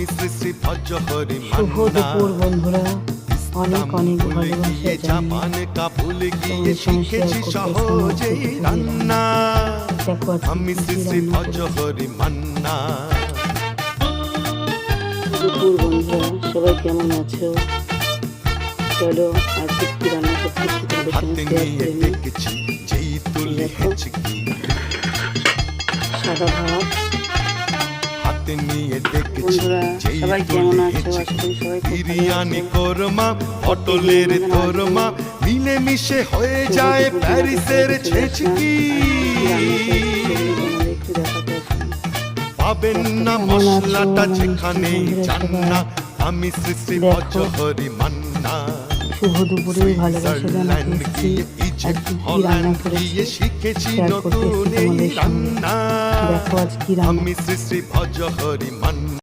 আমি শ্রী শ্রী ভজহরি শুভ দুপুর বন্ধুরা, অনেক অনেক গিয়ে ভালোবাসা জাপান জানাই। কাবুল গিয়ে তোমাদের সঙ্গে শিখেছি share করতে সহজেই এসেছি রান্না। দেখো আজকে আমি কি শ্রী কি শ্রী রান্না করেছি। ভজহরি মান্না। দুপুর বন্ধুরা, সবাই কেমন আছো? চলো আজকে কি রান্না করছি একটু তোমাদের হাতে সঙ্গে শেয়ার নিয়ে করে নিই। দেখেছি যেই তুলে দেখো। হেঁচকি, সাদা ভাত। হাতে নিয়ে দেখেছি বন্ধুরা যেই সবাই তুলে কেমন আছো? আশা হেঁচকি, করি সবাই খুব ভালো বিরিয়ানি আছো। কোরমা পটলের কোরমা মিলে মিশে হয়ে যায় প্যারিসের ছেচকি। পাবেন না মশলাটা যেখানে জান্না। আমি শ্রী শ্রী ভজহরি মান্না। শুভ দুপুরে ভালোবাসা জানাতে এসেছি। আজকে কি রান্না করেছি শিখেছি শেয়ার করতে নতুন এসেছি এই তোমাদের সঙ্গে। রান্না। দেখো আজ কি রান্না। আমি শ্রী শ্রী ভজহরি মান্না।